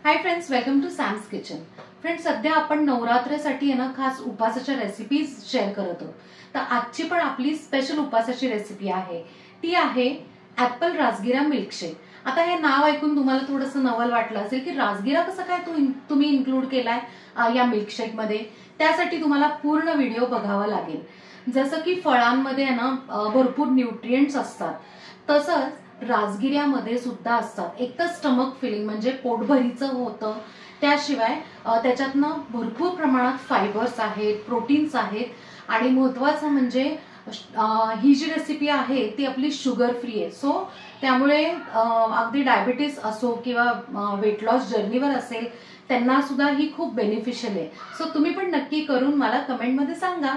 High friends, welcome to Sam's kitchen. Friends, सध्या आपण नवरात्रीसाठी ना खास उपासाच्या रेसिपीज शेअर करत आहोत। तर आजची पण आपली स्पेशल उपासाची रेसिपी आहे, ती आहे ऍपल राजगिरा मिल्कशेक। आता हे नाव ऐकून तुम्हाला थोडंसं नवल वाटलं असेल की राजगिरा कसं काय तुम्ही इन्क्लूड केलाय या मिल्कशेक मध्ये। त्यासाठी तुम्हाला पूर्ण व्हिडिओ बघावा लागेल। जसं की फळांमध्ये ना भरपूर न्यूट्रिएंट्स असतात, तसंच राजगिऱ्यामध्ये सुद्धा असतात। एक तर स्टमक फिलिंग म्हणजे पोटभरीचं होतं, त्याशिवाय त्याच्यातनं भरपूर प्रमाणात फायबर्स आहेत, प्रोटीन्स आहेत आणि महत्त्वाचं म्हणजे ही जी रेसिपी आहे ती आपली शुगर फ्री आहे। सो त्यामुळे अगदी डायबिटीज असो किंवा वेट लॉस जर्नीवर असेल त्यांना सुद्धा ही खूप बेनिफिशियल आहे। सो तुम्ही पण नक्की करून मला कमेंटमध्ये सांगा।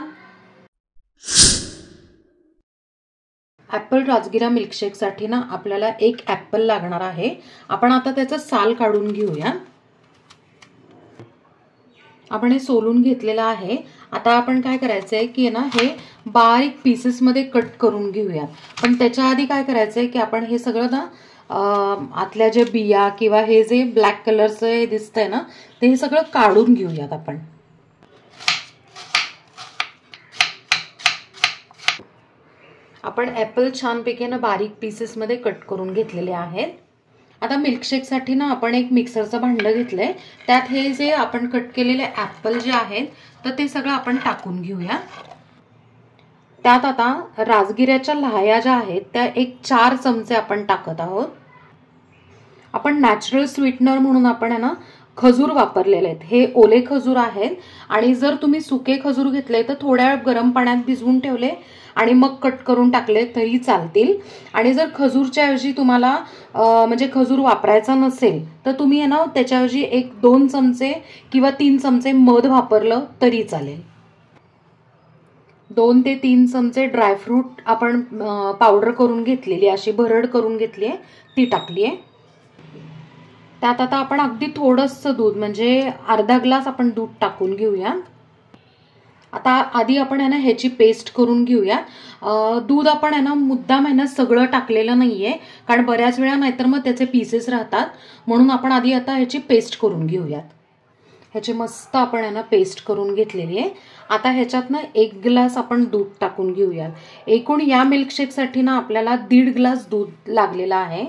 ऍपल राजगिरा मिल्कशेक साठी ना आपल्याला एक ऍपल लागणार आहे। आपण आता त्याचं साल काढून घेऊया। आपण हे सोलून घेतलेलं आहे। आता आपण काय करायचंय की ना हे बारीक पीसेस मध्ये कट करून घेऊया। पण त्याच्या आधी काय करायचंय की आपण हे सगळं ना आतल्या जे बिया किंवा हे जे ब्लॅक कलरचं दिसतंय ना ते हे सगळं काढून घेऊयात आपण। आपण ऍपल छानपैकी ना बारीक पीसेस मध्ये कट करून घेतलेले आहेत। आता मिल्कशेक साठी ना आपण एक मिक्सरचं भांडं घेतलंय, त्यात हे जे आपण कट केलेले ऍपल जे आहेत तर ते सगळं आपण टाकून घेऊया। त्यात आता राजगिऱ्याच्या लाह्या ज्या आहेत त्या एक 4 चमचे आपण टाकत आहोत। आपण नॅचरल स्वीटनर म्हणून आपण ना खजूर वापरलेले आहेत। हे ओले खजूर आहेत आणि जर तुम्ही सुके खजूर घेतले तर थोड्या वेळ गरम पाण्यात भिजवून ठेवले आणि मग कट करून टाकले तरी चालतील। आणि जर खजूरच्या ऐवजी तुम्हाला म्हणजे खजूर वापरायचा नसेल तर तुम्ही ना त्याच्याऐवजी 1-2 चमचे किंवा 3 चमचे मध वापरलं तरी चालेल। 2 ते 3 चमचे ड्रायफ्रूट आपण पावडर करून घेतलेली, अशी भरड करून घेतली आहे, ती टाकली आहे। त्यात आता आपण अगदी थोडंसं दूध म्हणजे अर्धा ग्लास आपण दूध टाकून घेऊया। आता आधी आपण ना ह्याची पेस्ट करून घेऊया। दूध आपण ना मुद्दाम सगळं टाकलेलं नाहीये, कारण बऱ्याच वेळा नाहीतर मग त्याचे पीसेस राहतात, म्हणून आपण आधी आता ह्याची पेस्ट करून घेऊयात। ह्याची मस्त आपण ना पेस्ट करून घेतलेली आहे। आता ह्याच्यात ना 1 ग्लास आपण दूध टाकून घेऊयात। एकूण या मिल्कशेक साठी ना आपल्याला 1.5 ग्लास दूध लागलेलं आहे।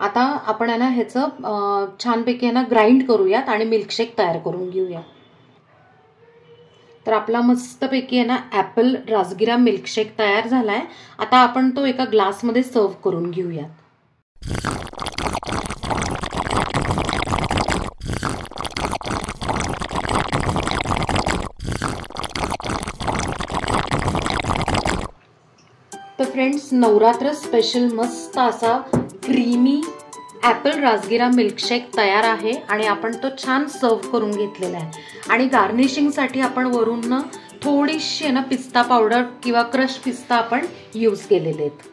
आता आपण ना ह्याचं छानपैकी ना ग्राइंड करूयात आणि मिल्कशेक तयार करून घेऊया। तर आपला मस्तपैकी ना ऍपल राजगिरा मिल्कशेक तयार झालाय। आता आपण तो एका ग्लासमध्ये सर्व करून घेऊयात। तर फ्रेंड्स, नवरात्र स्पेशल मस्त असा क्रीमी ऍपल राजगिरा मिल्कशेक तयार आहे आणि आपण तो छान सर्व करून घेतलेला आहे। आणि गार्निशिंग साठी आपण वरून थोडीशी पिस्ता पावडर किंवा क्रश पिस्ता आपण यूज केलेले आहेत।